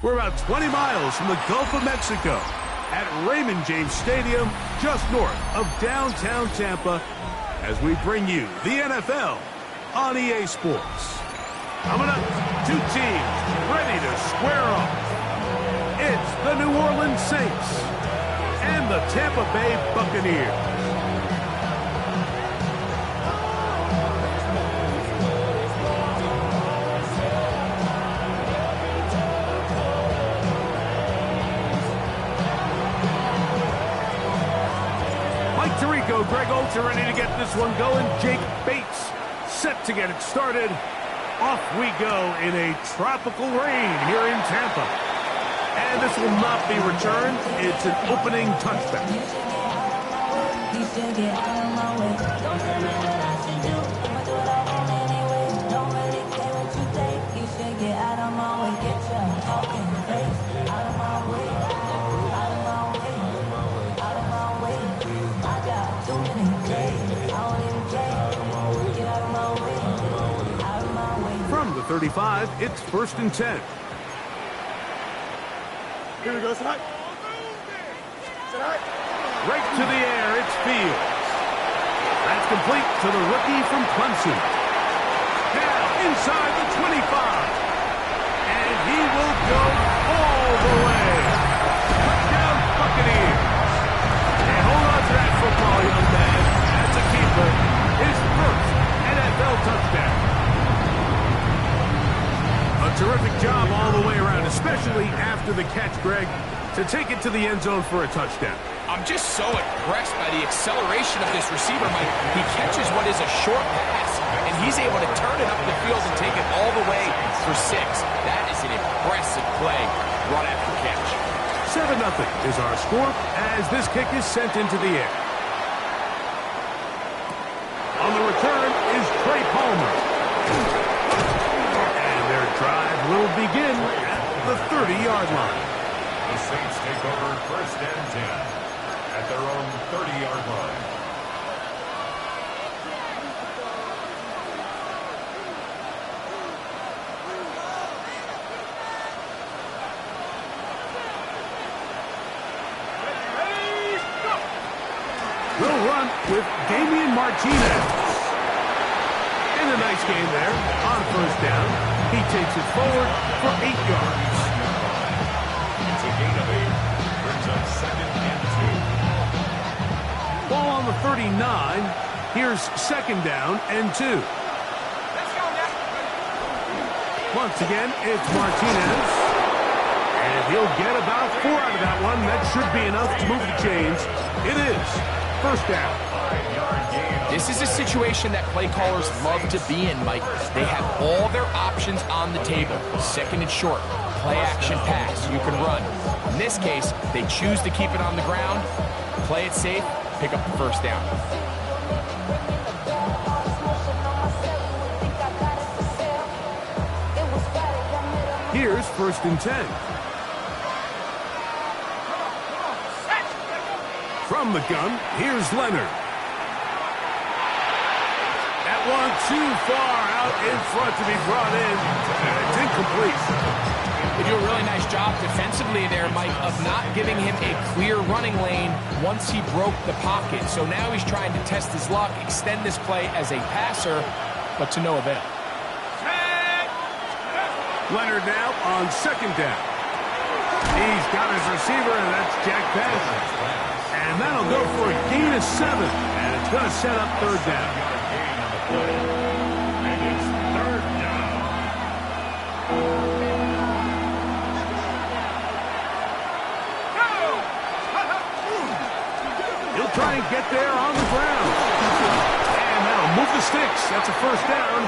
We're about 20 miles from the Gulf of Mexico at Raymond James Stadium, just north of downtown Tampa, as we bring you the NFL on EA Sports. Coming up, two teams ready to square off. It's the New Orleans Saints and the Tampa Bay Buccaneers. Tirico, Greg Oltz are ready to get this one going. Jake Bates set to get it started. Off we go in a tropical rain here in Tampa. And this will not be returned. It's an opening touchdown. From the 35, it's 1st and 10. Here we go, Side. Right to the air, it's Fields. That's complete to the rookie from Clemson. Now inside the 25. And he will go all the way. Touchdown, Buccaneers. And hold on to that football, young man. That's a keeper. His first NFL touchdown. A terrific job all the way around, especially after the catch, Greg, to take it to the end zone for a touchdown. I'm just so impressed by the acceleration of this receiver, Mike. He catches what is a short pass, and he's able to turn it up the field and take it all the way for 6. That is an impressive play right after catch. 7-0 is our score as this kick is sent into the air. On the return is Trey Palmer. And their drive will begin at the 30-yard line. The Saints take over 1st and 10 at their own 30-yard line. Will run with Damian Martinez. And a nice game there on 1st down. He takes it forward for 8 yards. It's a gain of 8. Brings up 2nd and 2. Ball on the 39. Here's 2nd down and 2. Once again, it's Martinez. And he'll get about 4 out of that one. That should be enough to move the chains. It is 1st down. This is a situation that play callers love to be in, Mike. They have all their options on the table. 2nd and short, play action pass, you can run. In this case, they choose to keep it on the ground, play it safe, pick up the 1st down. Here's 1st and 10. From the gun, here's Leonard. That one too far out in front to be brought in. And it's incomplete. They do a really nice job defensively there, Mike, of not giving him a clear running lane once he broke the pocket. So now he's trying to test his luck, extend this play as a passer, but to no avail. Leonard now on 2nd down. He's got his receiver, and that's Jack Passer. And that'll go for a gain of 7. And it's going to set up 3rd down. And it's 3rd down. He'll try and get there on the ground. And that'll move the sticks. That's a 1st down.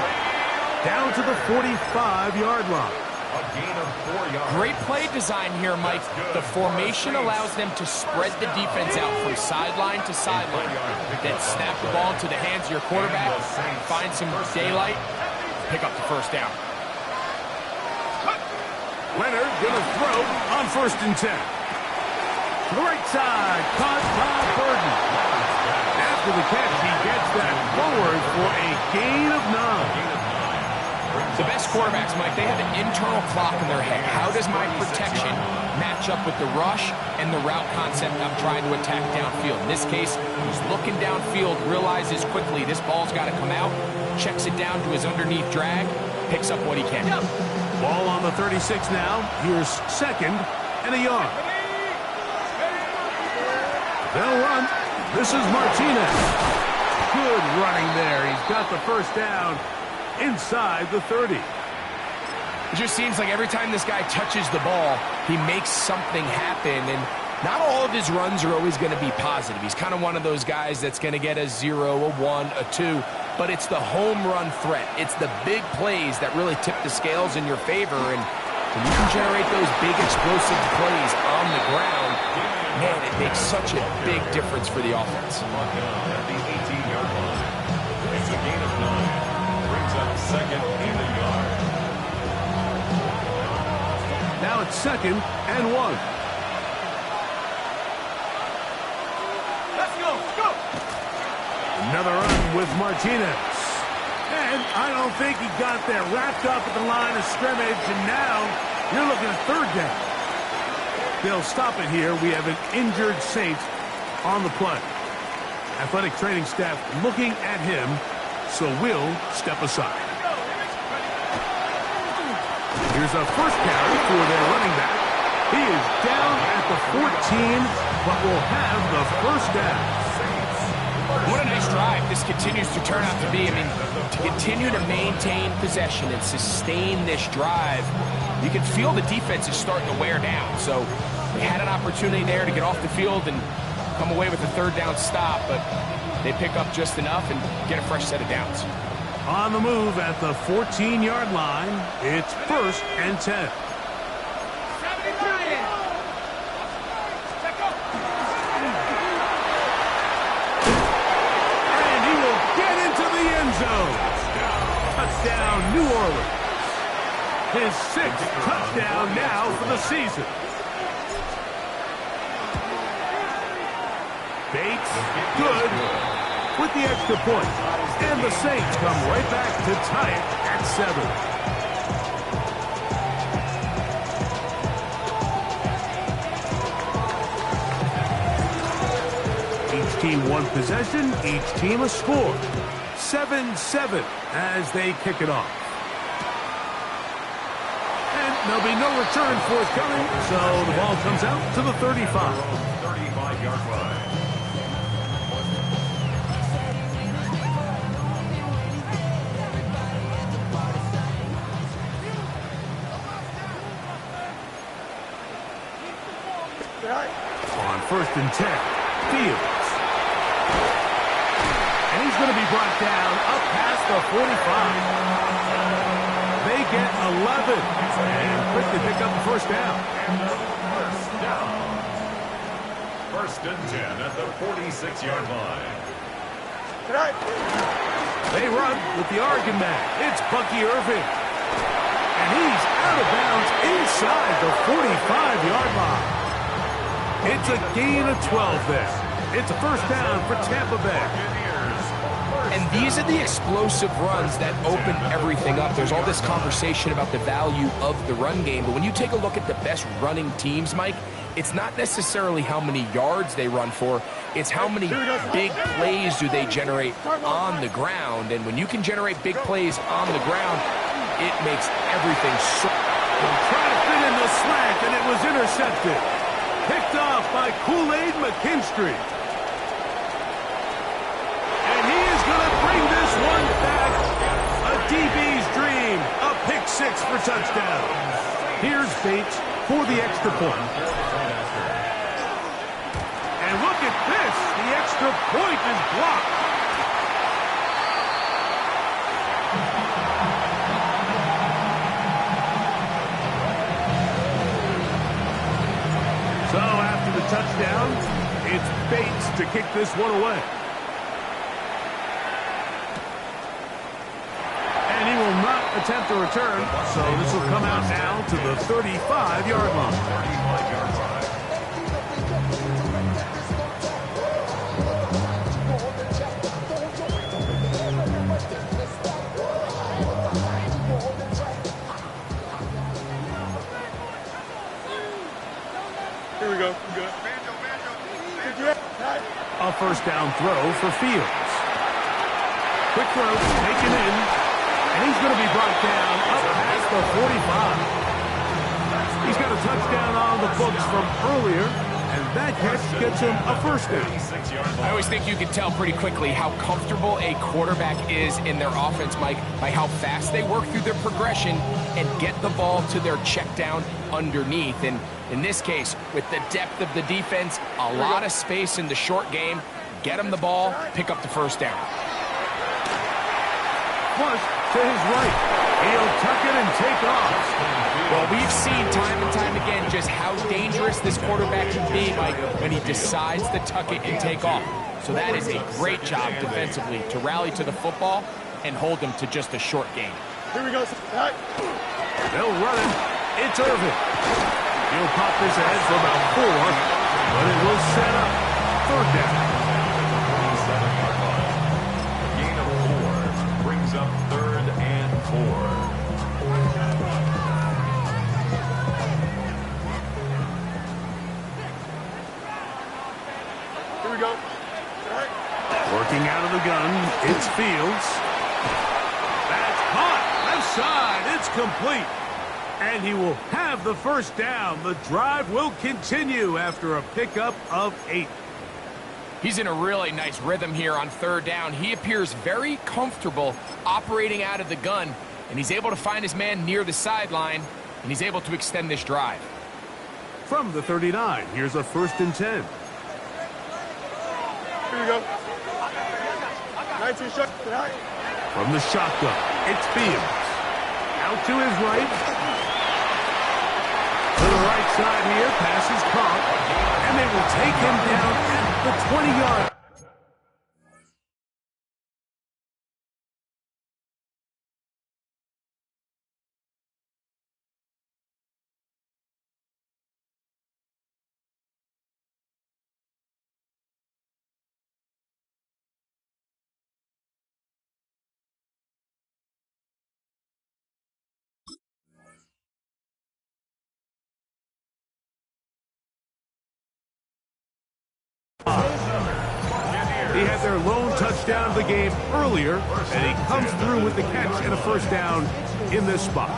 Down to the 45-yard line. A gain of 4 yards. Great play design here, Mike. The formation allows them to spread the defense out from sideline to sideline. Then snap the ball into the hands of your quarterback, find some daylight, pick up the 1st down. Leonard gonna throw on 1st and 10. To the right side, caught by Burton. After the catch, he gets that forward for a gain of 9. The best quarterbacks, Mike, they have an internal clock in their head. How does my protection match up with the rush and the route concept I'm trying to attack downfield? In this case, he's looking downfield, realizes quickly this ball's got to come out, checks it down to his underneath drag, picks up what he can. Ball on the 36 now. Here's second and a yard. They'll run. This is Martinez. Good running there. He's got the first down inside the 30. It just seems like every time this guy touches the ball, he makes something happen, and not all of his runs are always going to be positive. He's kind of one of those guys that's going to get a 0, a 1, a 2, but it's the home run threat. It's the big plays that really tip the scales in your favor, and when you can generate those big explosive plays on the ground, man, it makes such a big difference for the offense. At the 18-yard line. It's a gain of 9. Brings up second and a yard. Now it's second and 1. Let's go. Another run with Martinez. And I don't think he got there. Wrapped up at the line of scrimmage, and now you're looking at third down. They'll stop it here. We have an injured Saint on the play. Athletic training staff looking at him, so we'll step aside. Here's a first carry for their running back. He is down at the 14, but will have the first down. What a nice drive this continues to turn out to be. I mean, to continue to maintain possession and sustain this drive, you can feel the defense is starting to wear down. So they had an opportunity there to get off the field and come away with a third down stop, but they pick up just enough and get a fresh set of downs. On the move at the 14-yard line, it's first and 10. And he will get into the end zone. Touchdown, New Orleans. His 6th touchdown now for the season. Bates, good, with the extra point. And the Saints come right back to tie it at 7. Each team one possession, each team a score. 7-7 as they kick it off. And there'll be no return forthcoming, so the ball comes out to the 35. 35-yard line. On first and 10, Fields. And he's going to be brought down up past the 45. They get 11 and quickly pick up the first down. First and 10 at the 46-yard line. They run with the Oregon man. It's Bucky Irving. And he's out of bounds inside the 45-yard line. It's a gain of 12 there. It's a first down for Tampa Bay. And these are the explosive runs that open everything up. There's all this conversation about the value of the run game, but when you take a look at the best running teams, Mike, it's not necessarily how many yards they run for, it's how many big plays do they generate on the ground. And when you can generate big plays on the ground, it makes everything so... Trying to fit in the slant, and it was intercepted. Picked off by Kool-Aid McKinstry. And he is going to bring this one back. A DB's dream. A pick six for touchdown. Here's Bates for the extra point. And look at this. The extra point is blocked. So after the touchdown, it's Bates to kick this one away. And he will not attempt a return, so this will come out now to the 35-yard line. 35-yard line. first down throw for Fields. Quick throw taken in, and he's going to be brought down up past the 45. He's got a touchdown on the books from earlier, and that catch gets him a first down. I always think you can tell pretty quickly how comfortable a quarterback is in their offense, Mike, by how fast they work through their progression and get the ball to their check down underneath. And in this case, with the depth of the defense, a lot of space in the short game, get him the ball, pick up the first down. Flush to his right. He'll tuck it and take off. Well, we've seen time and time again just how dangerous this quarterback can be, Mike, when he decides to tuck it and take off. So that is a great job defensively to rally to the football and hold them to just a short game. Here we go. They'll run it. It's Irvin. He'll pop this ahead for about 4, but it will set up third down. 27-yard line. A gain of 4 brings up 3rd and 4. Here we go. Working out of the gun, it's Fields. That's caught. Left side. It's complete. And he will have the first down. The drive will continue after a pickup of 8. He's in a really nice rhythm here on third down. He appears very comfortable operating out of the gun, and he's able to find his man near the sideline, and he's able to extend this drive. From the 39, here's a 1st and 10. Here we go. 19 shot. From the shotgun, it's Fields. Out to his right. To the right side here, pass is caught, and they will take him down at the 20-yard. He had their lone touchdown of the game earlier, and he comes through with the catch and a first down in this spot.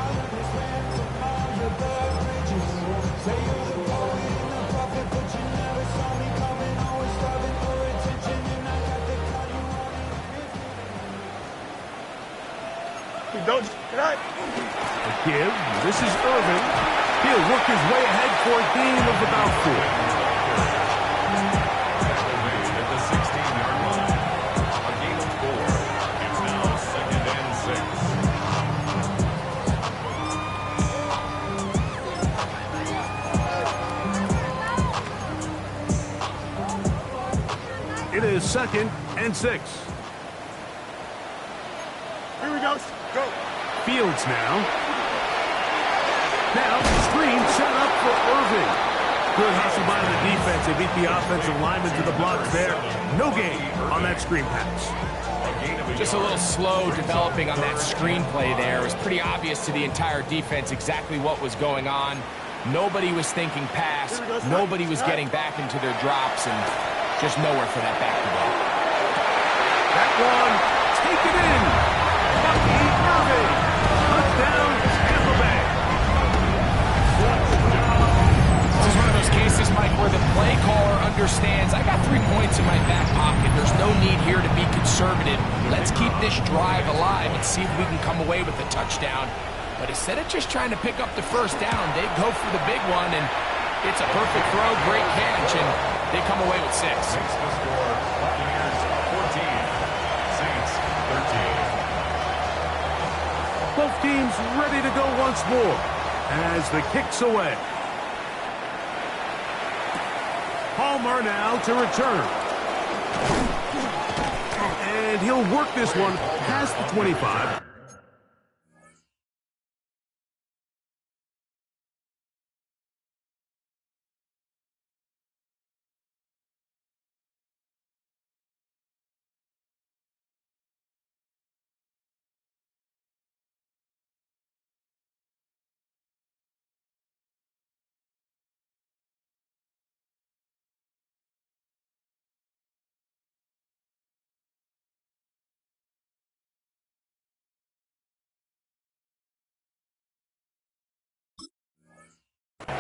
A give. This is Irvin. He'll work his way ahead for a gain of about 4. It is 2nd and 6. Here we go. Go. Fields now. Now, screen set up for Irvin. Good hustle by the defense. They beat the offensive lineman to the blocks there. No gain on that screen pass. Just a little slow developing on that screenplay there. It was pretty obvious to the entire defense exactly what was going on. Nobody was thinking pass. Nobody was getting back into their drops, and just nowhere for that back to go. That one, take it in. Bucky Irvin. Touchdown, Tampa Bay. This is one of those cases, Mike, where the play caller understands, I got 3 points in my back pocket. There's no need here to be conservative. Let's keep this drive alive and see if we can come away with a touchdown. But instead of just trying to pick up the first down, they go for the big one, and it's a perfect throw, great catch, and they come away with 6. Saints to score. Buccaneers 14. Saints 13. Both teams ready to go once more as the kick's away. Palmer now to return. And he'll work this one past the 25.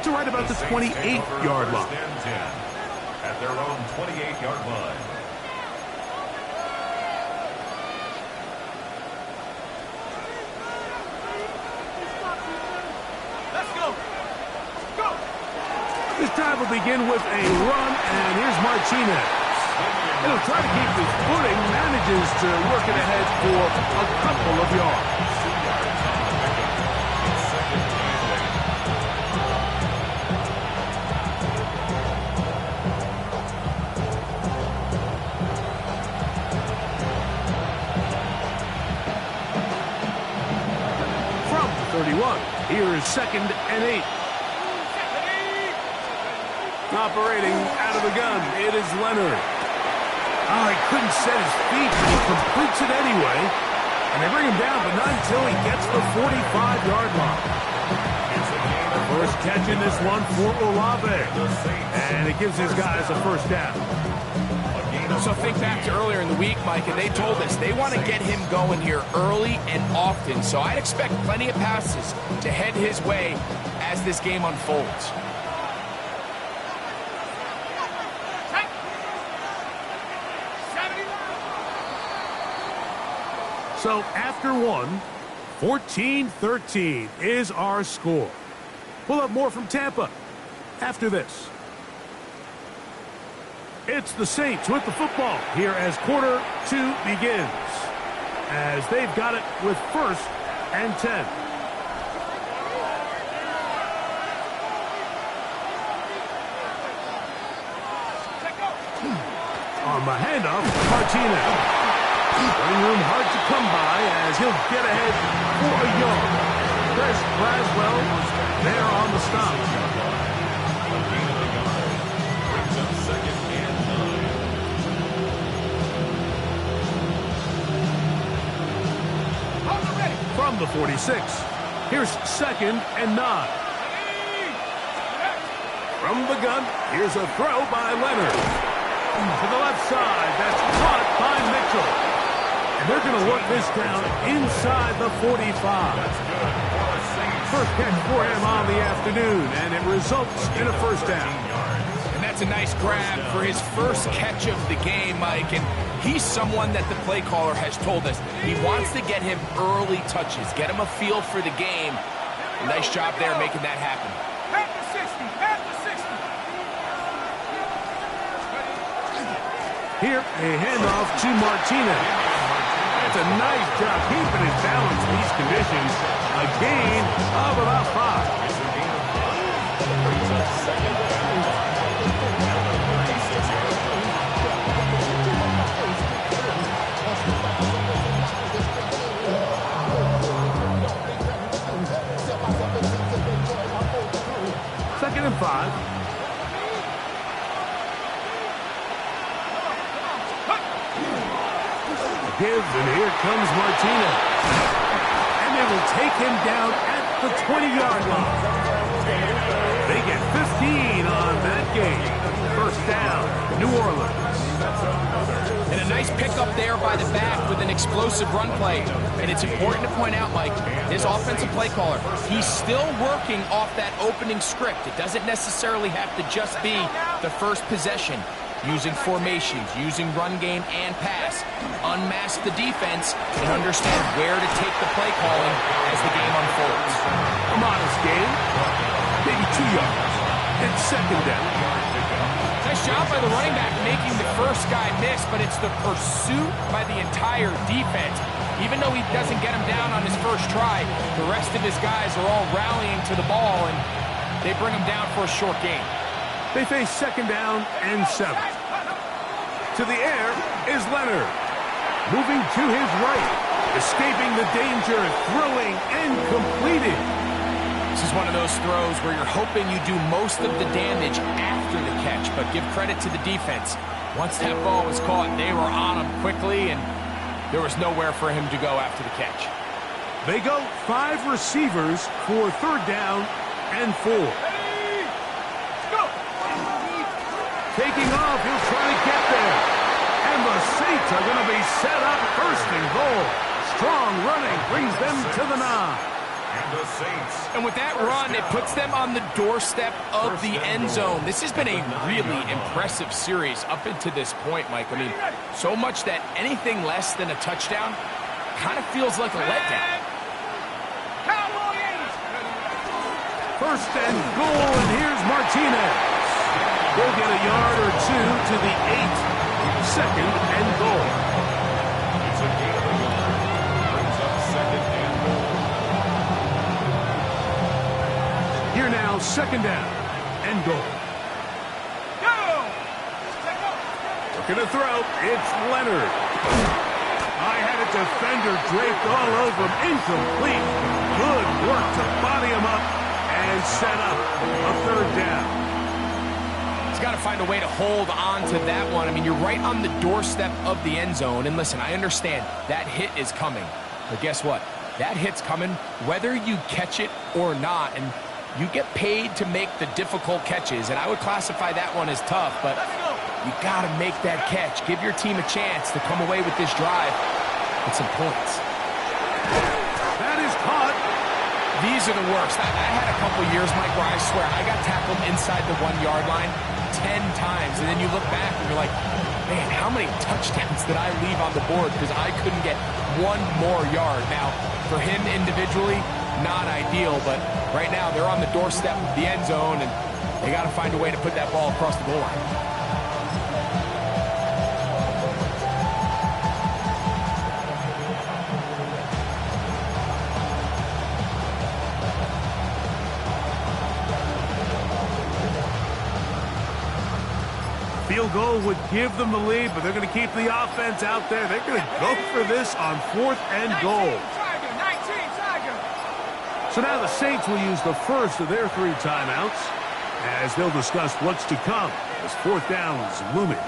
to right about the 28-yard line. At their own 28-yard line. Let's go. Go. This drive will begin with a run, and here's Martinez. He'll try to keep his footing, manages to work it ahead for a couple of yards. From the 31, here is 2nd and 8. Operating out of the gun, it is Leonard. Oh, he couldn't set his feet, but he completes it anyway. And they bring him down, but not until he gets the 45-yard line. First catch in this one for Olave. And it gives his guys a first down. So think back to earlier in the week, Mike, and they told us they want to get him going here early and often. So I'd expect plenty of passes to head his way as this game unfolds. So after one, 14-13 is our score. We'll have more from Tampa after this. It's the Saints with the football here as quarter 2 begins. As they've got it with 1st and 10. On the handoff, Martinez. Running room hard to come by as he'll get ahead for a yard. Chris Braswell there on the stop. Brings up 2nd and 9. From the 46, here's 2nd and 9. From the gun, here's a throw by Leonard. To the left side, that's caught by Mitchell. And they're going to work this down inside the 45. First catch for him on the afternoon, and it results in a first down. And that's a nice grab for his first catch of the game, Mike. And he's someone that the play caller has told us he wants to get him early touches, get him a feel for the game. Nice job there making that happen. At the 60. At the 60. Here, a handoff to Martinez. That's a nice job keeping his balance in these conditions. A gain of about 5. Second and 5. Gives, and here comes Martinez. And they will take him down at the 20-yard line. They get 15 on that game. First down, New Orleans. And a nice pickup there by the back with an explosive run play. And it's important to point out, Mike, this offensive play caller, he's still working off that opening script. It doesn't necessarily have to just be the first possession. Using formations, using run game and pass, unmask the defense, and understand where to take the play calling as the game unfolds. A modest game, maybe 2 yards. It's second down. Nice job by the running back making the first guy miss, but it's the pursuit by the entire defense. Even though he doesn't get him down on his first try, the rest of his guys are all rallying to the ball, and they bring him down for a short gain. They face second down and 7. To the air is Leonard. Moving to his right. Escaping the danger, throwing and completing. This is one of those throws where you're hoping you do most of the damage after the catch, but give credit to the defense. Once that ball was caught, they were on him quickly, and there was nowhere for him to go after the catch. They go 5 receivers for third down and 4. Taking off, he'll try to get there. And the Saints are going to be set up first and goal. Strong running brings them to the 9. And the Saints. And with that run, it puts them on the doorstep of the end zone. This has been a really impressive series up into this point, Mike. I mean, so much that anything less than a touchdown kind of feels like a letdown. First and goal, and here's Martinez. He'll get a yard or two to the 8. Second and goal. It's a gain of a yard. Brings up second and goal. Here now, second down and goal. Go! Looking to throw, it's Leonard. I had a defender draped all over him, incomplete. Good work to body him up and set up a third down. He's got to find a way to hold on to that one. I mean, you're right on the doorstep of the end zone. And listen, I understand that hit is coming. But guess what? That hit's coming whether you catch it or not. And you get paid to make the difficult catches. And I would classify that one as tough. But you got to make that catch. Give your team a chance to come away with this drive with some points. That is caught. These are the worst. I had a couple years, Mike, where I swear I got tackled inside the 1-yard line 10 times. And then you look back and you're like, man, how many touchdowns did I leave on the board because I couldn't get one more yard? Now, for him individually, not ideal, but right now they're on the doorstep of the end zone, and they got to find a way to put that ball across the goal line. Field goal would give them the lead, but they're going to keep the offense out there. They're going to go for this on 4th and goal. 19 Tiger. So now the Saints will use the first of their 3 timeouts as they'll discuss what's to come as 4th down is looming.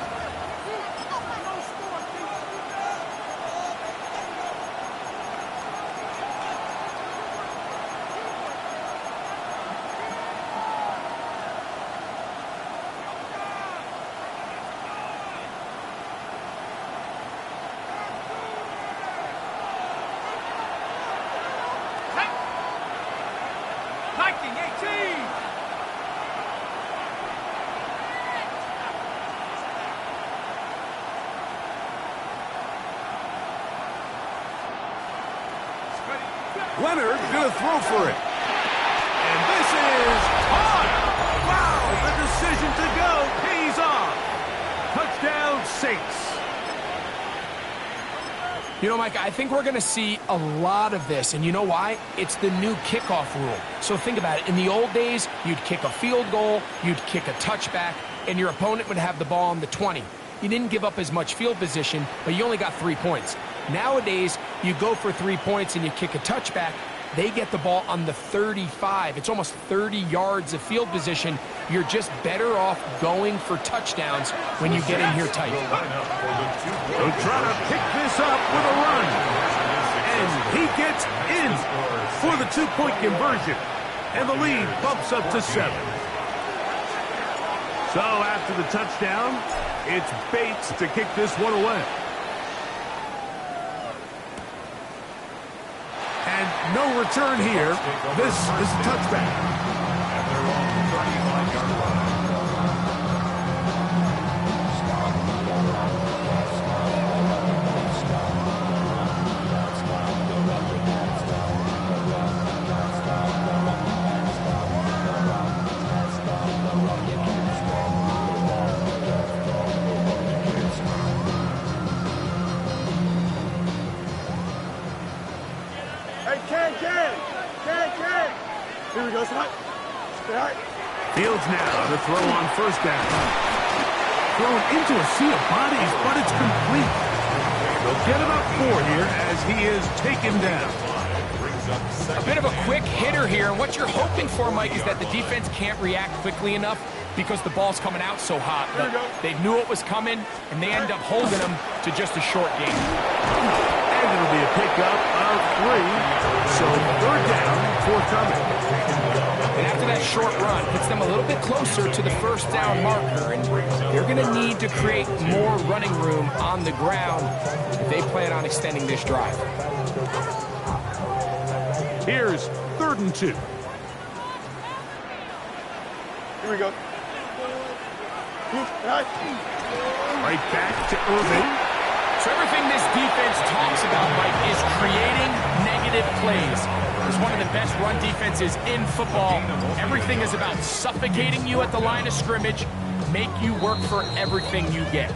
Leonard going to throw for it. And this is caught. Wow, the decision to go pays off. Touchdown, Saints. You know, Mike, I think we're going to see a lot of this, and you know why? It's the new kickoff rule. So think about it. In the old days, you'd kick a field goal, you'd kick a touchback, and your opponent would have the ball on the 20. You didn't give up as much field position, but you only got 3 points. Nowadays, you go for 3 points and you kick a touchback. They get the ball on the 35. It's almost 30 yards of field position. You're just better off going for touchdowns when you get in here tight. They'll try to pick this up with a run. And he gets in for the 2-point conversion. And the lead bumps up to 7. So after the touchdown, it's Bates to kick this one away. And no return here. This is a touchback. And they're on the 35-yard line. Here we go, son. Fields now to throw on 1st down. Thrown into a sea of bodies, but it's complete. They'll get about 4 here as he is taken down. A bit of a quick hitter here, and what you're hoping for, Mike, is that the defense can't react quickly enough because the ball's coming out so hot. But they knew it was coming, and they end up holding them to just a short game. And it'll be a pickup of 3. So 3rd down forthcoming. And after that short run, puts them a little bit closer to the 1st down marker, and they're going to need to create more running room on the ground if they plan on extending this drive. Here's 3rd 3rd and 2. Here we go. Right back to Irving. So everything this defense talks about, Mike, is creating negative plays. It's one of the best run defenses in football. Everything is about suffocating you at the line of scrimmage, make you work for everything you get.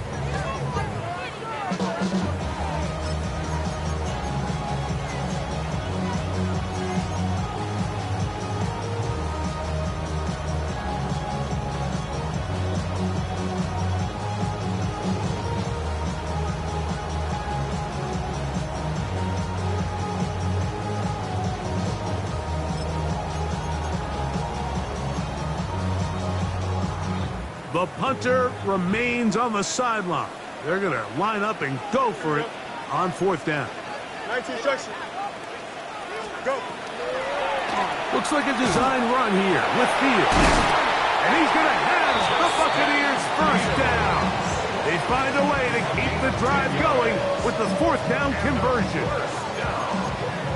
The punter remains on the sideline. They're going to line up and go for it on 4th down. 19 instruction. Go. Looks like a design run here with Fields. And he's going to have the Buccaneers 1st down. They find a way to keep the drive going with the 4th down conversion.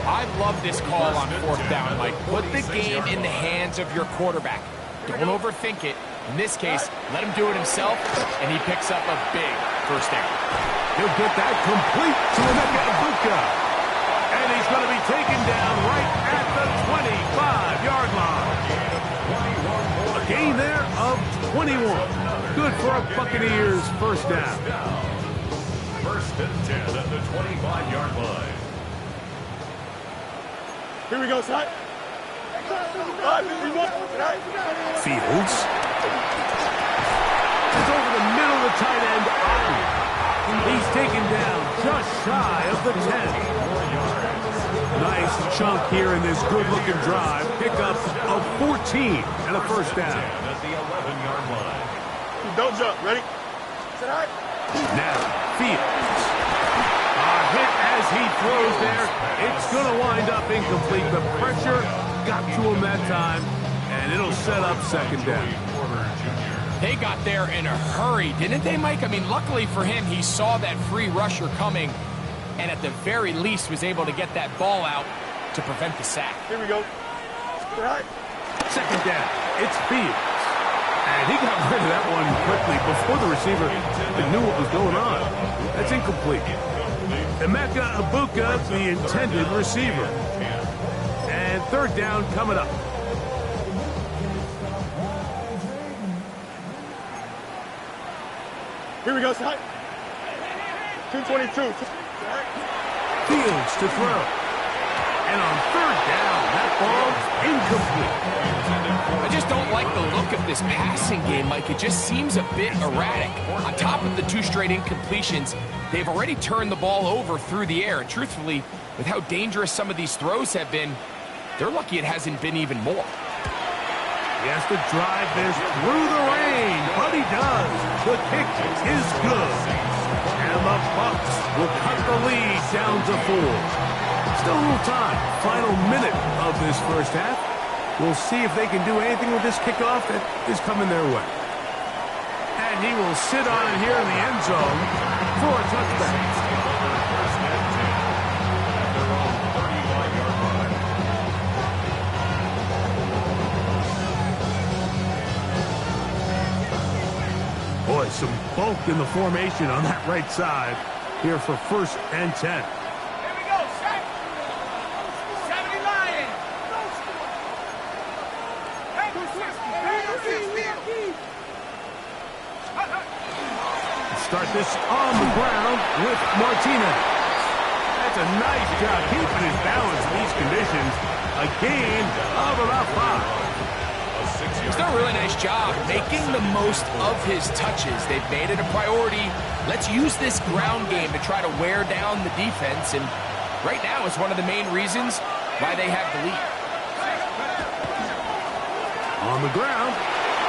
I love this call on 4th down, Mike. Put the game in the hands of your quarterback. Don't overthink it. In this case, let him do it himself, and he picks up a big 1st down. He'll get that complete to Emeka Egbuka. And he's going to be taken down right at the 25-yard line. A gain there of 21. Good for a Buccaneers 1st down. 1st and 10 at the 25-yard line. Here we go, son. Fields. It's over the middle of the tight end. He's taken down just shy of the 10. Nice chunk here in this good-looking drive. Pickup of 14 and a 1st down. At the 11-yard line. Don't jump. Ready? Now, Fields. A hit as he throws there. It's going to wind up incomplete. The pressure got to him that time, and it'll set up 2nd down. They got there in a hurry, didn't they, Mike? I mean, luckily for him, he saw that free rusher coming, and at the very least was able to get that ball out to prevent the sack. Here we go. 2nd down. It's Fields. And he got rid of that one quickly before the receiver knew what was going on. That's incomplete. Emeka Egbuka, the intended receiver. And 3rd down coming up. Here we go, son. 222. Fields to throw. And on 3rd down, that ball's incomplete. I just don't like the look of this passing game, Mike. It just seems a bit erratic. On top of the 2 straight incompletions, they've already turned the ball over through the air. And truthfully, with how dangerous some of these throws have been, they're lucky it hasn't been even more. He has to drive this through the rain, but he does. The kick is good. And the Bucs will cut the lead down to 4. Still a little time. Final minute of this 1st half. We'll see if they can do anything with this kickoff that is coming their way. And he will sit on it here in the end zone for a touchback. Boy, some bulk in the formation on that right side here for 1st and 10. Here we go, set. 70 Lion. Start this on the ground with Martinez. That's a nice job keeping his balance in these conditions. A gain of about 5. He's done a really nice job making the most of his touches. They've made it a priority. Let's use this ground game to try to wear down the defense. And right now it's one of the main reasons why they have the lead. On the ground,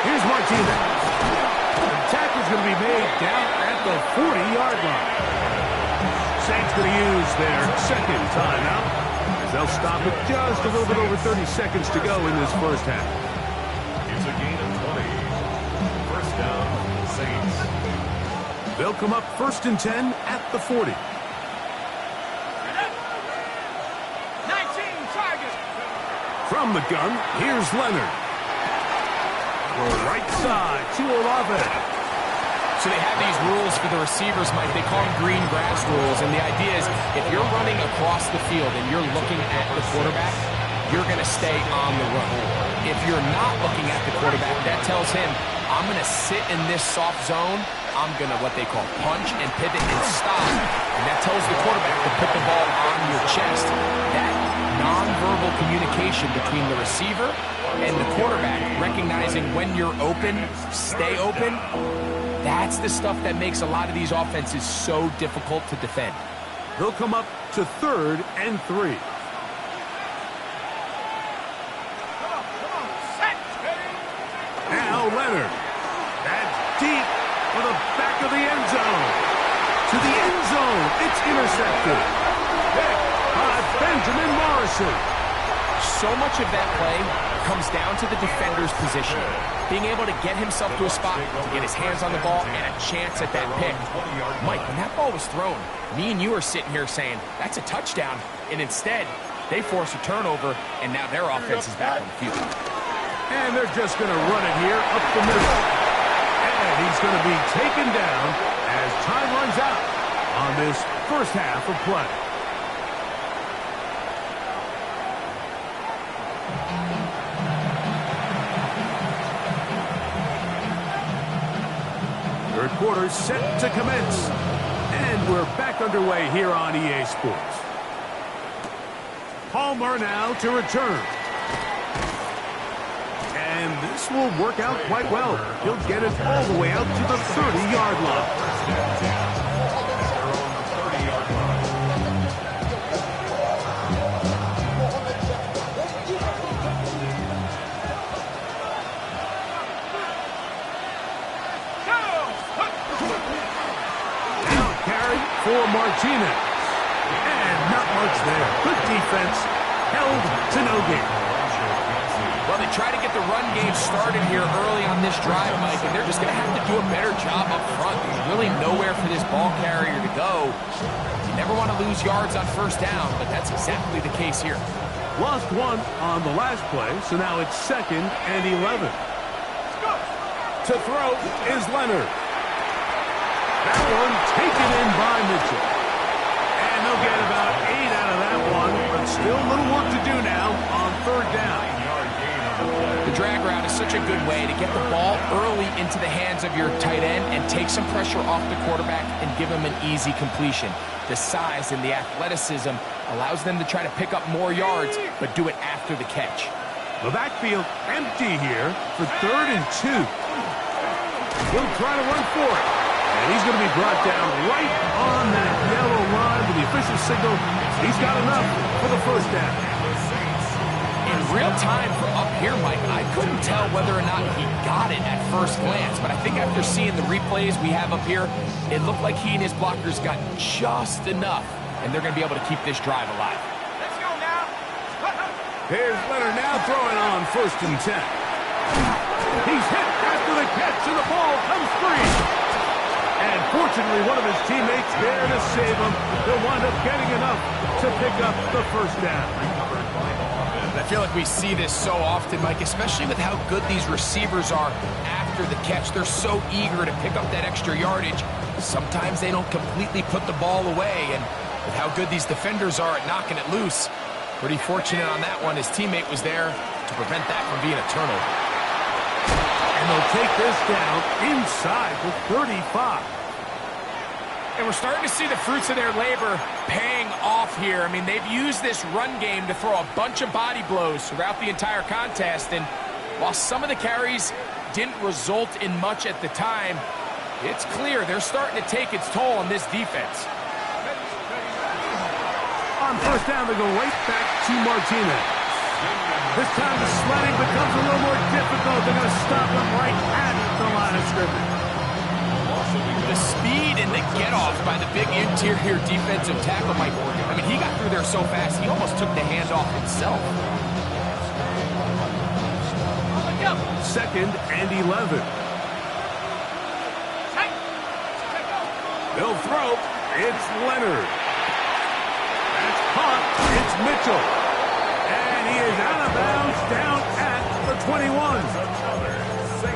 here's Martinez. The tackle's going to be made down at the 40-yard line. Saints going to use their 2nd timeout, as they'll stop it just a little bit over 30 seconds to go in this 1st half. It's a gain of 20. 1st down, Saints. They'll come up 1st and 10 at the 40. 19 Tigers. From the gun, here's Leonard. Throw right side to Olave. So they have these rules for the receivers, Mike. They call them green grass rules. And the idea is if you're running across the field and you're looking at the quarterback, you're going to stay on the run. If you're not looking at the quarterback, that tells him, I'm going to sit in this soft zone. I'm going to what they call punch and pivot and stop. And that tells the quarterback to put the ball on your chest. That nonverbal communication between the receiver and the quarterback, recognizing when you're open, stay open, that's the stuff that makes a lot of these offenses so difficult to defend. They'll come up to 3rd and 3. Now Leonard. That's deep for the back of the end zone. To the end zone. It's intercepted. Pick by Benjamin Morrison. So much of that play comes down to the defender's position. Being able to get himself to a spot, to get his hands on the ball, and a chance at that pick. Mike, when that ball was thrown, me and you are sitting here saying, that's a touchdown. And instead, they force a turnover, and now their offense is back on the field. And they're just going to run it here up the middle. And he's going to be taken down as time runs out on this first half of play. Third quarter set to commence. And we're back underway here on EA Sports. Palmer now to return. And this will work out quite well. He'll get it all the way out to the 30-yard line. Now carry for Martinez. And not much there. Good defense. Held to no gain. Well, they try to get the run game started here early on this drive, Mike, and they're just going to have to do a better job up front. There's really nowhere for this ball carrier to go. You never want to lose yards on first down, but that's exactly the case here. Lost one on the last play, so now it's 2nd and 11. To throw is Leonard. That one taken in by Mitchell. And they'll get about 8 out of that one, but still a little work to do now on 3rd down. The drag route is such a good way to get the ball early into the hands of your tight end and take some pressure off the quarterback and give him an easy completion. The size and the athleticism allows them to try to pick up more yards, but do it after the catch. The backfield empty here for 3rd and 2. He'll try to run for it. And he's going to be brought down right on that yellow line with the official signal. He's got enough for the first down. In real time from up here, Mike, I couldn't tell whether or not he got it at first glance, but I think after seeing the replays we have up here, it looked like he and his blockers got just enough, and they're going to be able to keep this drive alive. Let's go now. Here's Leonard now throwing on 1st and 10. He's hit after the catch, and the ball comes free. And fortunately, one of his teammates there to save him. He'll wind up getting enough to pick up the first down. I feel like we see this so often, Mike, especially with how good these receivers are after the catch. They're so eager to pick up that extra yardage. Sometimes they don't completely put the ball away, and with how good these defenders are at knocking it loose, pretty fortunate on that one. His teammate was there to prevent that from being a turnover. And they'll take this down inside the 35. And we're starting to see the fruits of their labor paying off here. I mean, they've used this run game to throw a bunch of body blows throughout the entire contest. And while some of the carries didn't result in much at the time, it's clear they're starting to take its toll on this defense. On first down, they go right back to Martinez. This time the sledding becomes a little more difficult. They're going to stop him right at the line of scrimmage. The speed and the get-off by the big interior defensive tackle, Mike. I mean, he got through there so fast, he almost took the handoff himself. 2nd and 11. They'll throw. It's Leonard. That's caught. It's Mitchell. And And he is out of bounds down at the 21.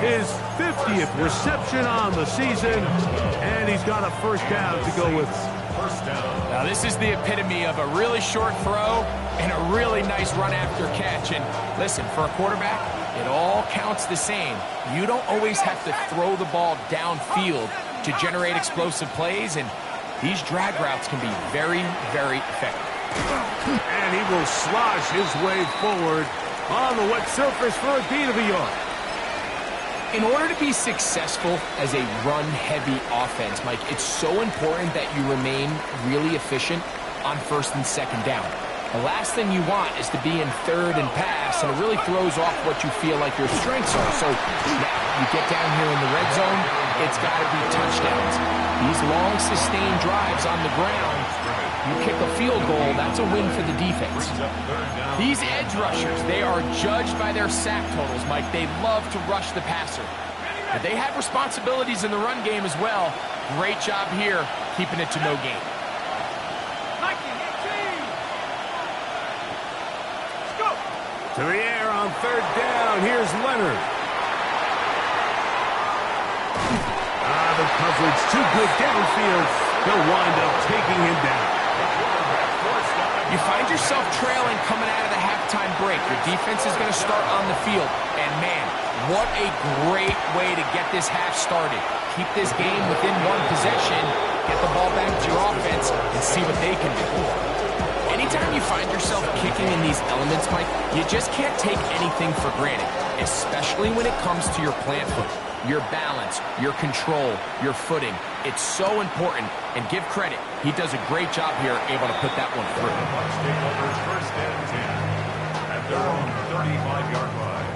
His 50th reception on the season, and he's got a first down to go with. First down. Now, this is the epitome of a really short throw and a really nice run after catch. And listen, for a quarterback, it all counts the same. You don't always have to throw the ball downfield to generate explosive plays, and these drag routes can be very, very effective. And he will slosh his way forward on the wet surface for a gain of a yard. In order to be successful as a run-heavy offense, Mike, it's so important that you remain really efficient on first and second down. The last thing you want is to be in third and pass, and it really throws off what you feel like your strengths are. So you get down here in the red zone, it's got to be touchdowns. These long, sustained drives on the ground, you kick a field goal, that's a win for the defense. These edge rushers, they are judged by their sack totals, Mike. They love to rush the passer. But they have responsibilities in the run game as well. Great job here, keeping it to no gain. To the air on third down. Here's Leonard. The coverage too good downfield. They'll wind up taking him down. You find yourself trailing coming out of the halftime break. Your defense is going to start on the field. And, man, what a great way to get this half started. Keep this game within one possession, get the ball back to your offense, and see what they can do. Anytime you find yourself kicking in these elements, Mike, you just can't take anything for granted, especially when it comes to your plant foot, your balance, your control, your footing. It's so important, and give credit. He does a great job here, able to put that one through. Bucs take over first and 10 at their own 35-yard line.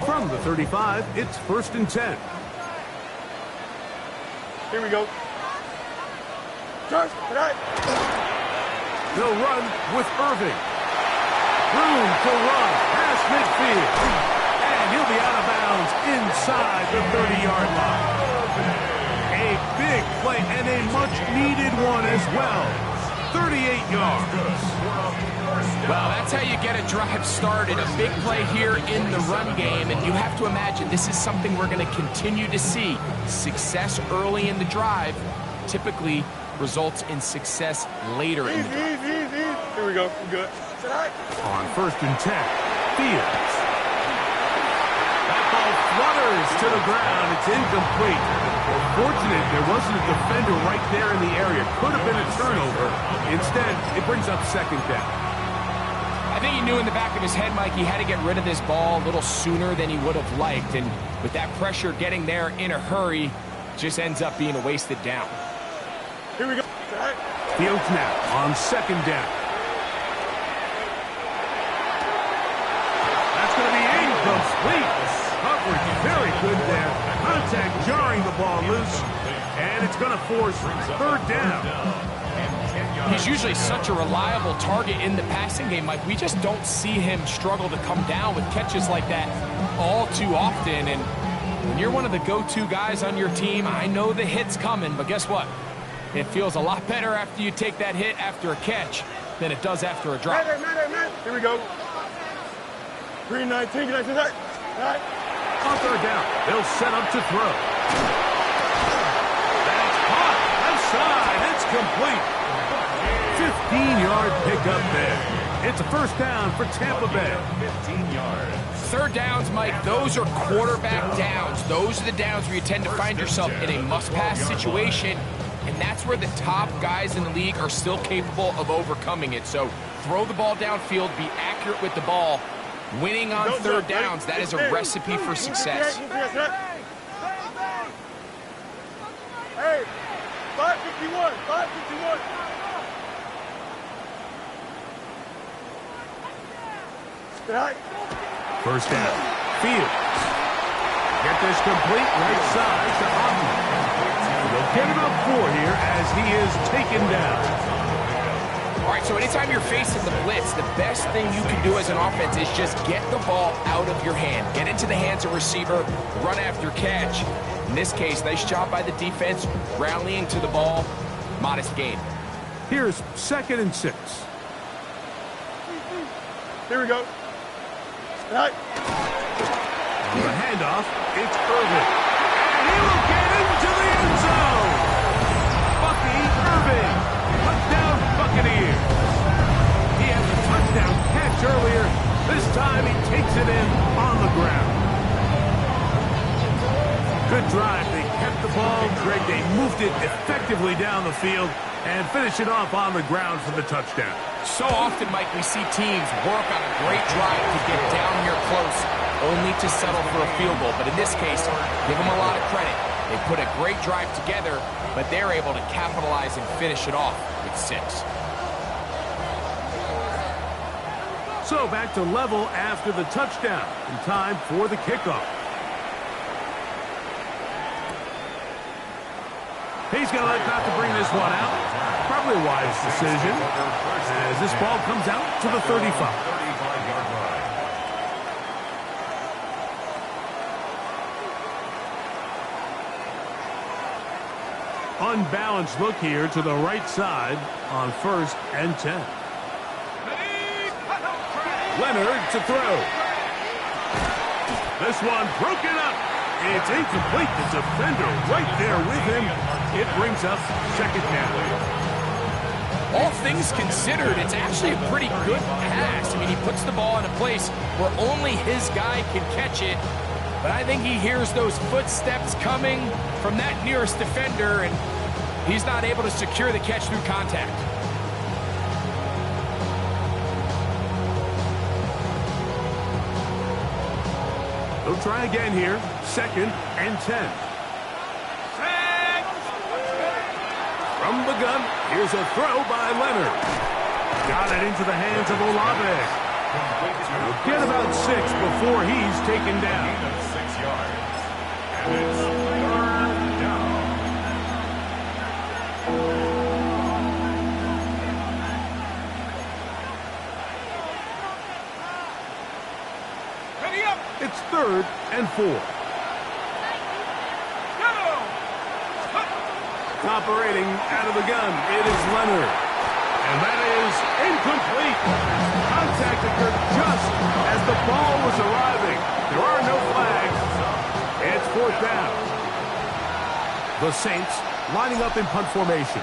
From the 35, it's first and 10. Here we go. Charge, right. They'll run with Irving. Room to run past midfield. And he'll be out of bounds inside the 30-yard line. A big play and a much-needed one as well. 38 yards. Well, that's how you get a drive started. A big play here in the run game, and you have to imagine this is something we're going to continue to see. Success early in the drive typically results in success later in the drive. Easy. Here we go. We're good. On first and 10, Fields. That ball flutters to the ground. It's incomplete. Fortunate there wasn't a defender right there in the area. Could have been a turnover. Instead, it brings up second down. I think he knew in the back of his head, Mike, he had to get rid of this ball a little sooner than he would have liked. And with that pressure getting there in a hurry, just ends up being a wasted down. Here we go. Fields now on second down. That's going to be incomplete. Coverage very good there. Contact jarring the ball loose. And it's going to force third down. He's usually such a reliable target in the passing game, Mike. We just don't see him struggle to come down with catches like that all too often. And when you're one of the go-to guys on your team, I know the hit's coming, but guess what? It feels a lot better after you take that hit after a catch than it does after a drop. Man. Here we go. 319. Right. On third down, they'll set up to throw. That's caught. Left side. It's complete. 15-yard pickup there. It's a first down for Tampa Bay. 15 yards. Third downs, Mike, those are quarterback downs. Those are the downs where you tend to find yourself in a must-pass situation, and that's where the top guys in the league are still capable of overcoming it. So throw the ball downfield, be accurate with the ball. Winning on third downs, that is a recipe for success. Hey, 551. First down. Fields. Get this complete right side to Ogden. They'll get him up 4 here as he is taken down. All right, so anytime you're facing the blitz, the best thing you can do as an offense is just get the ball out of your hand. Get into the hands of receiver, run after catch. In this case, nice job by the defense, rallying to the ball. Modest gain. Here's 2nd and 6. Here we go. Right. The handoff, it's Irving. And he will get into the end zone. Bucky Irving, touchdown Buccaneers. He had the touchdown catch earlier. This time he takes it in on the ground. Good drive. They kept the ball. Greg, they moved it effectively down the field and finish it off on the ground for the touchdown. So often, Mike, we see teams work on a great drive to get down here close, only to settle for a field goal. But in this case, give them a lot of credit. They put a great drive together, but they're able to capitalize and finish it off with 6. So back to level after the touchdown. In time for the kickoff. He's going to let Cox to bring this one out. Probably a wise decision as this ball comes out to the 35. 35-yard line. Unbalanced look here to the right side on 1st and 10. Leonard to throw. This one broken up. It's incomplete. The defender right there with him. It brings up 2nd down. All things considered, it's actually a pretty good pass. I mean, he puts the ball in a place where only his guy can catch it. But I think he hears those footsteps coming from that nearest defender, and he's not able to secure the catch through contact. They'll try again here. 2nd and 10. From the gun, here's a throw by Leonard. Got it into the hands of Olave. Get about 6 before he's taken down. 6 yards. And it's 3rd down. Ready up. It's 3rd and 4. Operating out of the gun, it is Leonard. And that is incomplete. Contact occurred just as the ball was arriving. There are no flags. It's 4th down. The Saints lining up in punt formation.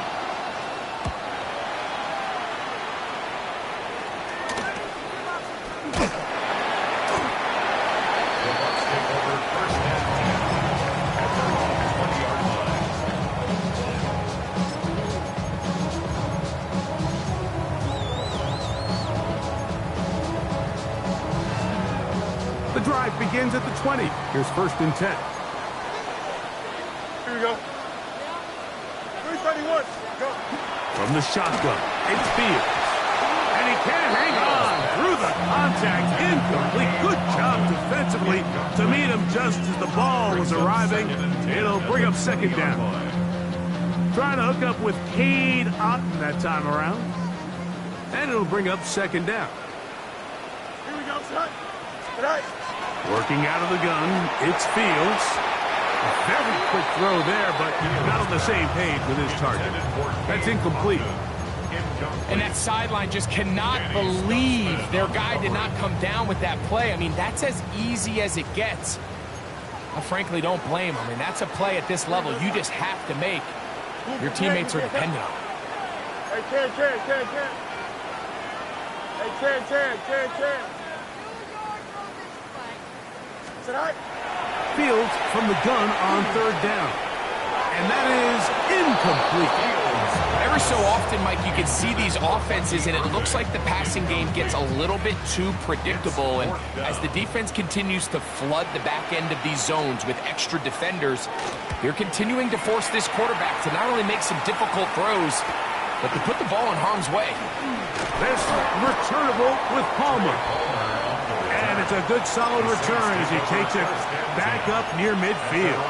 Drive begins at the 20. Here's 1st and 10. Here we go. 331. Go. From the shotgun, it's Fields. And he can't hang on through the contact. Incomplete. Good job defensively to meet him just as the ball was arriving. It'll bring up 2nd down. Trying to hook up with Cade Otton that time around. And it'll bring up 2nd down. Here we go, son. Good night. Working out of the gun, it's Fields. A very quick throw there, but not on the same page with his target. That's incomplete. And that sideline just cannot believe their guy did not come down with that play. I mean, that's as easy as it gets. I frankly don't blame him. I mean, that's a play at this level you just have to make. Your teammates are dependent on it. Hey, Chan. Fields from the gun on 3rd down. And that is incomplete. Every so often, Mike, you can see these offenses, and it looks like the passing game gets a little bit too predictable. And as the defense continues to flood the back end of these zones with extra defenders, they're continuing to force this quarterback to not only make some difficult throws, but to put the ball in harm's way. This returnable with Palmer. And it's a good solid return as he takes it back up near midfield.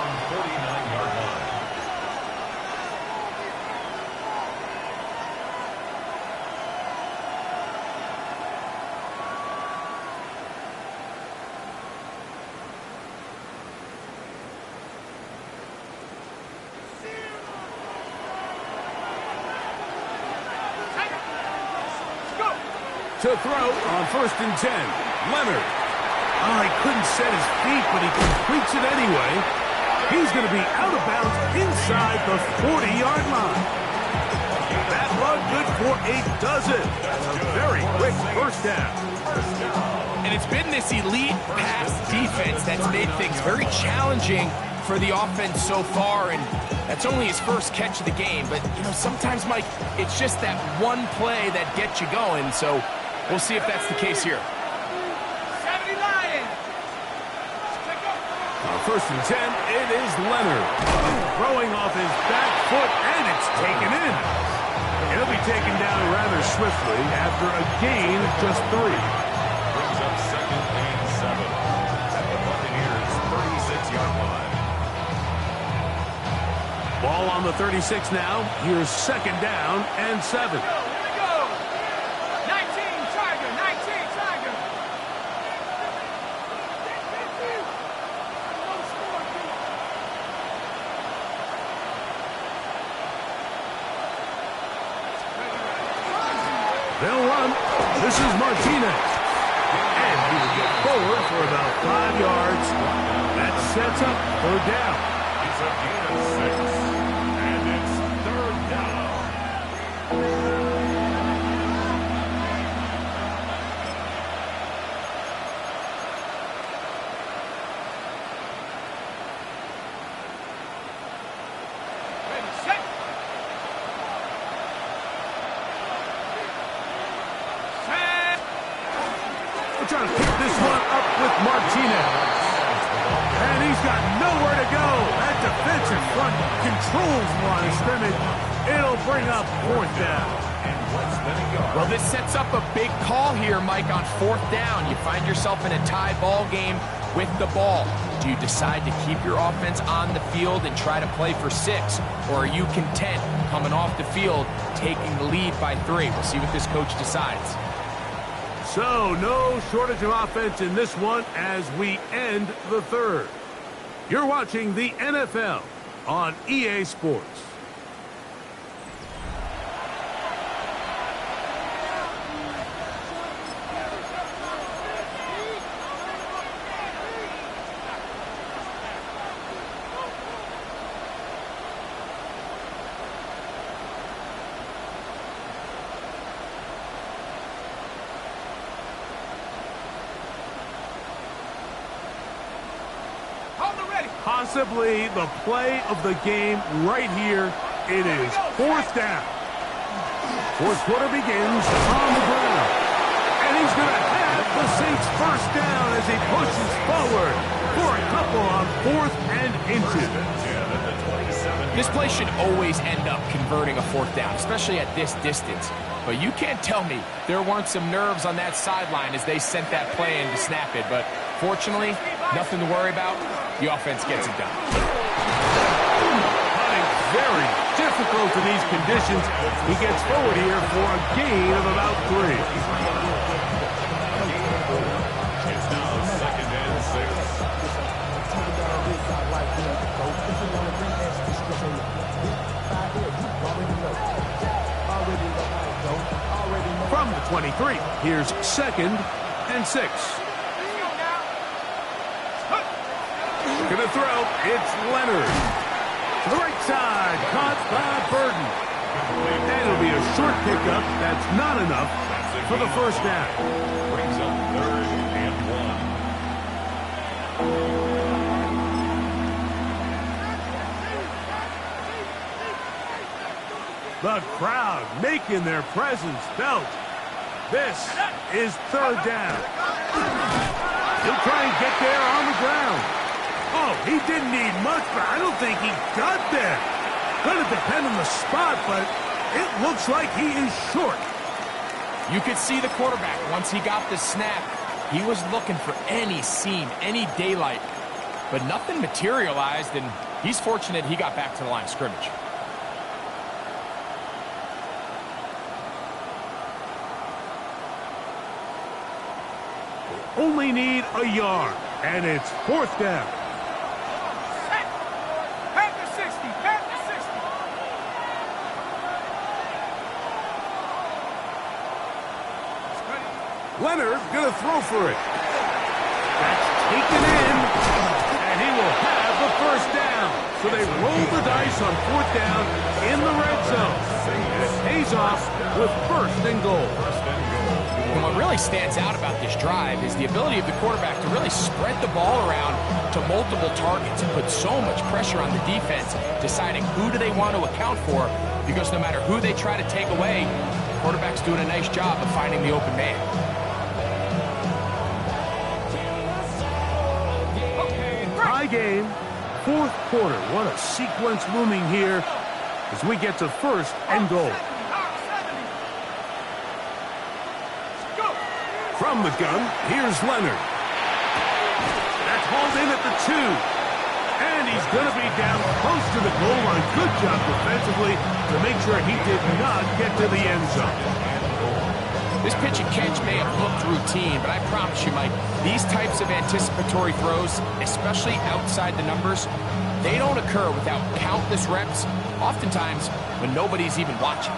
To throw on 1st and 10. Leonard. Oh, he couldn't set his feet, but he completes it anyway. He's going to be out of bounds inside the 40-yard line. That run good for a dozen. A very quick first down. And it's been this elite pass defense that's made things very challenging for the offense so far, and that's only his first catch of the game. But, you know, sometimes, Mike, it's just that one play that gets you going, so we'll see if that's the case here. 70 Lions. On 1st and 10, it is Leonard. Throwing off his back foot, and it's taken in. He'll be taken down rather swiftly after a gain of just 3. Brings up 2nd and 7 at the Buccaneers' 36-yard line. Ball on the 36 now. Here's 2nd down and 7. Here we go. 19 Tiger, 19 Tiger. They'll run. This is Martinez. And he will get forward for about 5 yards. That sets up 3rd down. It's a gain of 6, and it's 3rd down. Ready, set. Set. We're trying to pick this one up with Martinez. And he's got nowhere to go. That defensive front controls the line of scrimmage. It'll bring up 4th down. Well, this sets up a big call here, Mike, on 4th down. You find yourself in a tie ball game with the ball. Do you decide to keep your offense on the field and try to play for 6? Or are you content coming off the field, taking the lead by 3? We'll see what this coach decides. So, no shortage of offense in this one as we end the 3rd. You're watching the NFL on EA Sports. Possibly the play of the game right here. It is 4th down. 4th quarter begins on the ground. And he's going to have the Saints 1st down as he pushes forward for a couple on 4th and inches. This play should always end up converting a 4th down, especially at this distance. But you can't tell me there weren't some nerves on that sideline as they sent that play in to snap it. But fortunately, nothing to worry about. The offense gets it done. Putting very difficult in these conditions. He gets forward here for a gain of about 3. It's now 2nd and 6. From the 23, here's 2nd and 6. Gonna throw, it's Leonard. To the right side, caught by Burton. And it'll be a short pickup. That's not enough for the 1st down. Brings up 3rd and 1. The crowd making their presence felt. This is 3rd down. He'll try and get there on the ground. Oh, he didn't need much, but I don't think he got there. Gonna depend on the spot, but it looks like he is short. You could see the quarterback, once he got the snap, he was looking for any seam, any daylight, but nothing materialized, and he's fortunate he got back to the line of scrimmage. Only need a yard, and it's 4th down. Leonard gonna throw for it. That's taken in, and he will have the first down. So they roll the dice on 4th down in the red zone. And it pays off with 1st and goal. And what really stands out about this drive is the ability of the quarterback to really spread the ball around to multiple targets and put so much pressure on the defense, deciding who do they want to account for, because no matter who they try to take away, the quarterback's doing a nice job of finding the open man. High game, 4th quarter. What a sequence looming here as we get to 1st and goal. From the gun, here's Leonard. That's hauled in at the 2. And he's going to be down close to the goal line. Good job defensively to make sure he did not get to the end zone. This pitch and catch may have looked routine, but I promise you, Mike, these types of anticipatory throws, especially outside the numbers, they don't occur without countless reps, oftentimes when nobody's even watching.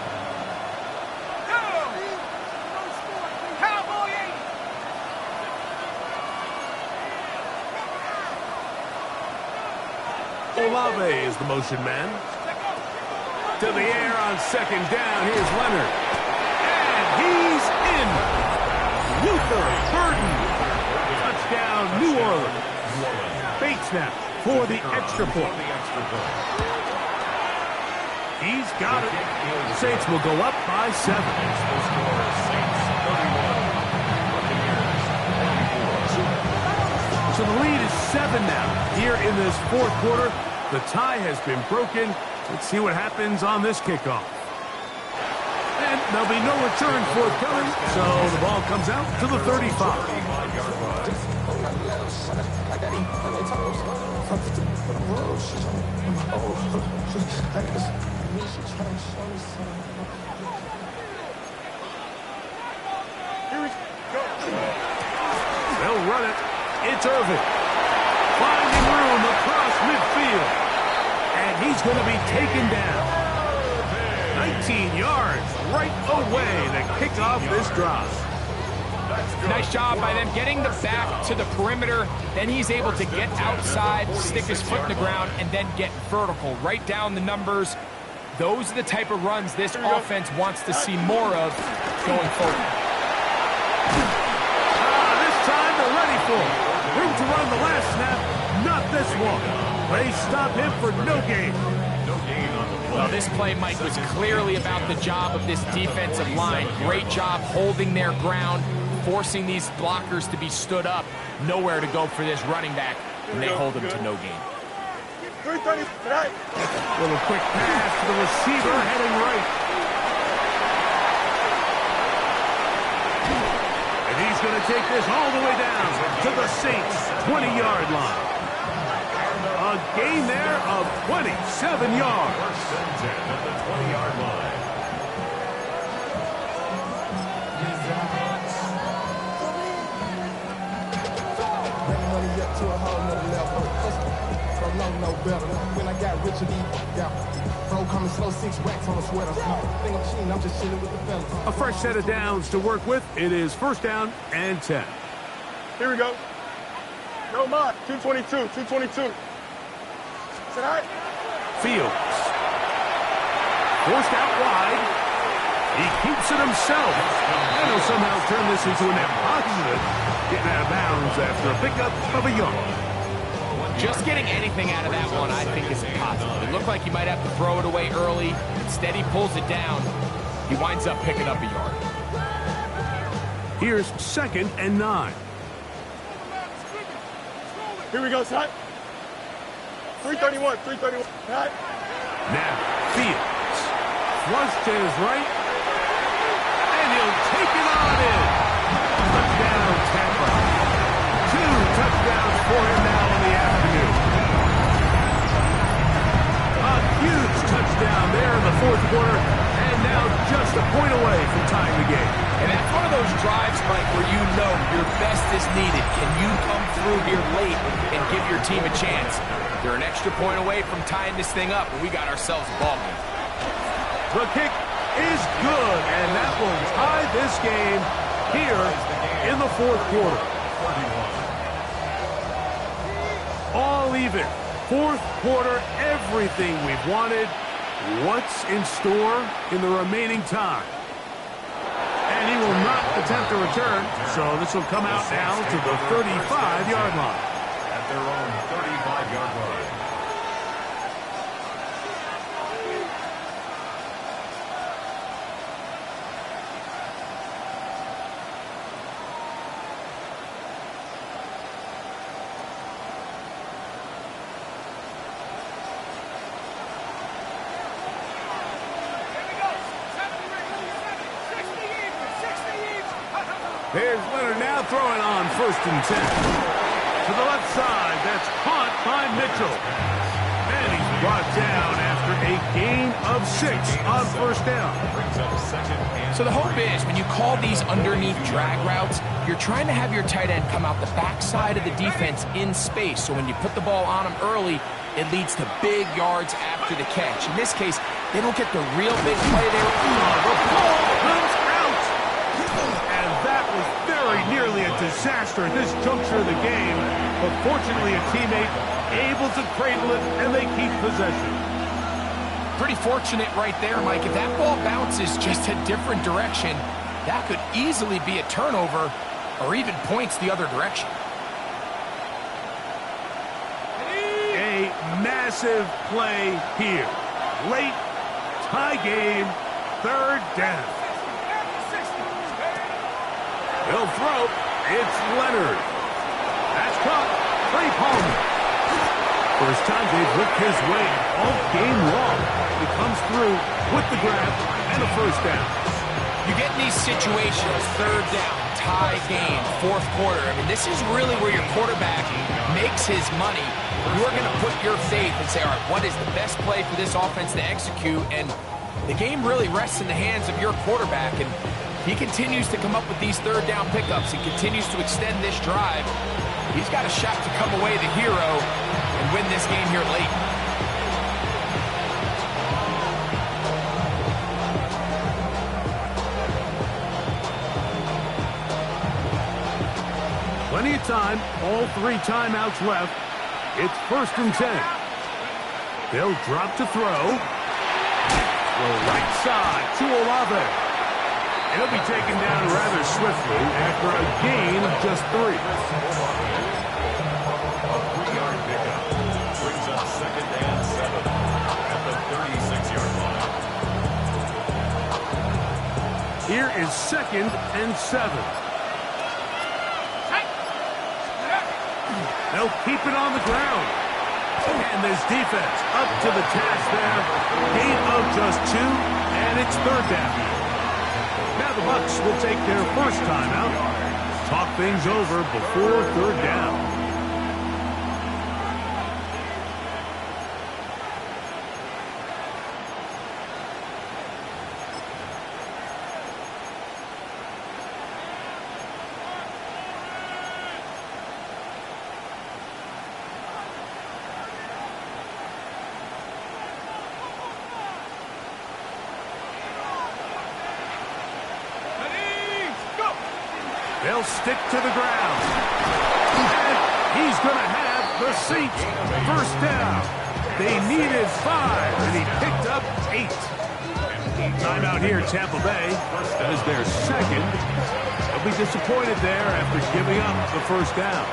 Olave is the motion man. To the air on 2nd down. Here's Leonard. And he's in. Luther Burden. Touchdown, New Orleans. Bates now for the extra point. He's got it. The Saints will go up by 7. So the lead is 7 now here in this 4th quarter. The tie has been broken. Let's see what happens on this kickoff. And there'll be no return forthcoming, so the ball comes out to the 35. They'll run it. It's Irvin. Finding room across midfield. And he's going to be taken down. 19 yards right away to kick off this drive. Nice job by them getting the back to the perimeter. Then he's able to get outside, stick his foot in the ground, and then get vertical. Right down the numbers. Those are the type of runs this offense wants to see more of going forward. This time they're ready for it. Room to run the last snap, not this one. They stop him for no gain. Well, this play, Mike, was clearly about the job of this defensive line. Great job holding their ground, forcing these blockers to be stood up. Nowhere to go for this running back, and they hold him to no gain. Little quick pass to the receiver heading right. And he's going to take this all the way down to the Saints' 20-yard line. A gain there of 27 yards. First and 10 at the 20-yard line. No better. When I got rich, bro coming slow, 6 racks on a sweater. Think I'm cheating, I'm just chilling with the fellas. A fresh set of downs to work with. It is 1st down and 10. Here we go. No mod. 222. 222. Is that all right? Fields. Forced out wide. He keeps it himself. And he'll somehow turn this into a net positive. Getting out of bounds after a pickup of a yard. Just getting anything out of that one, I think, is impossible. It looked like he might have to throw it away early. Instead, he pulls it down. He winds up picking up a yard. Here's 2nd and 9. Here we go, son. 331. 331. All right. Now, Fields. Flush to his right. And he'll take it on in. Touchdown, Tampa. 2 touchdowns for him now in the afternoon. A huge touchdown there in the 4th quarter. And now just a point away from tying the game. And that's one of those drives, Mike, where you know your best is needed. Can you come through here late and give your team a chance? They're an extra point away from tying this thing up, and we got ourselves a ball game. The kick is good, and that will tie this game here in the fourth quarter. All even. Fourth quarter, everything we've wanted. What's in store in the remaining time? And he will not attempt a return, so this will come out now to the 35-yard line. At their own 35-yard line. Here's Leonard now throwing on 1st and 10. To the left side, that's caught by Mitchell. And he's brought down after a gain of 6 on 1st down. So the hope is when you call these underneath drag routes, you're trying to have your tight end come out the backside of the defense in space. So when you put the ball on him early, it leads to big yards after the catch. In this case, they don't get the real big play there. The ball comes out. And that was very nearly a disaster at this juncture of the game. But fortunately, a teammate able to cradle it, and they keep possession. Pretty fortunate right there, Mike. If that ball bounces just a different direction, that could easily be a turnover or even points the other direction. A massive play here. Late, tie game, 3rd down. He'll throw. It's Leonard. That's caught. Trey Palmer. First time they've looked his way all game long. He comes through with the grab and a 1st down. You get in these situations, 3rd down, tie game, 4th quarter. I mean, this is really where your quarterback makes his money. You're going to put your faith and say, all right, what is the best play for this offense to execute? And the game really rests in the hands of your quarterback. And he continues to come up with these 3rd down pickups and continues to extend this drive. He's got a shot to come away the hero and win this game here late. Plenty of time, all 3 timeouts left. It's 1st and 10. They'll drop to throw. The right side to Olave. He'll be taken down rather swiftly after a gain of just 3. A 3-yard pickup brings up 2nd and 7 at the 36-yard line. Here is 2nd and 7. They'll keep it on the ground. And this defense up to the task there. Gain of just 2, and it's 3rd down. Now the Bucs will take their first timeout. Talk things over before 3rd down. They'll stick to the ground. And he's going to have the seat. 1st down. They needed 5, and he picked up 8. Timeout here, Tampa Bay. That is their 2nd. They'll be disappointed there after giving up the 1st down.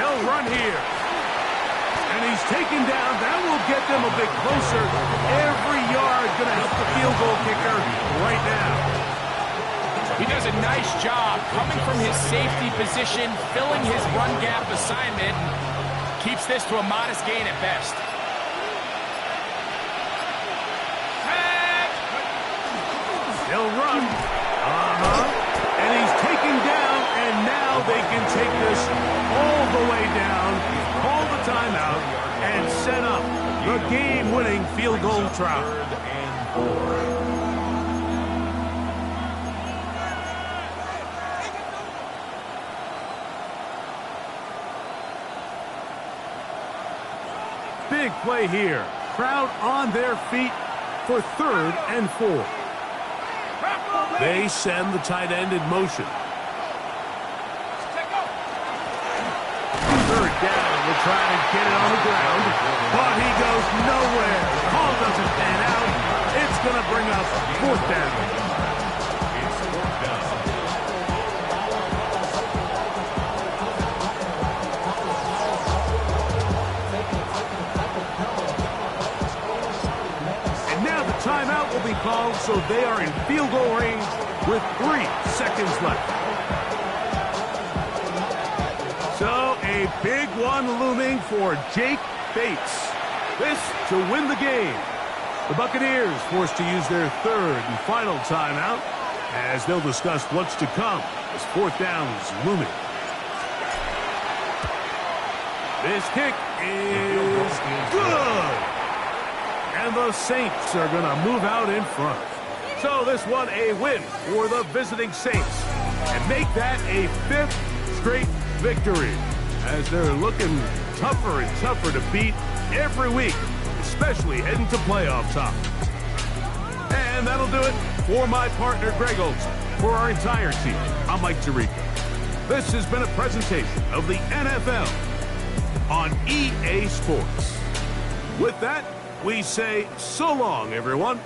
They'll run here. And he's taken down. That will get them a bit closer. Every yard going to help the field goal kicker right now. He does a nice job coming from his safety position, filling his run gap assignment, keeps this to a modest gain at best. They'll run. And he's taken down, and now they can take this all the way down, call the timeout, and set up the game-winning field goal try. 3rd and 4. Big play here. Crowd on their feet. for 3rd and 4. They send the tight end in motion. 3rd down. We're trying to get it on the ground, but he goes nowhere. The ball doesn't pan out. It's going to bring up 4th down. It's 4th down. And now the timeout will be called, so they are in field goal range with 3 seconds left. So a big one looming for Jake Bates. This to win the game. The Buccaneers forced to use their 3rd and final timeout as they'll discuss what's to come as 4th down is looming. This kick is good. And the Saints are going to move out in front. So this one a win for the visiting Saints and make that a 5th straight victory as they're looking tougher and tougher to beat every week, especially heading to playoff time. And that'll do it for my partner Greg Olson. For our entire team, I'm Mike Tirico. This has been a presentation of the NFL on EA Sports. With that, we say so long, everyone.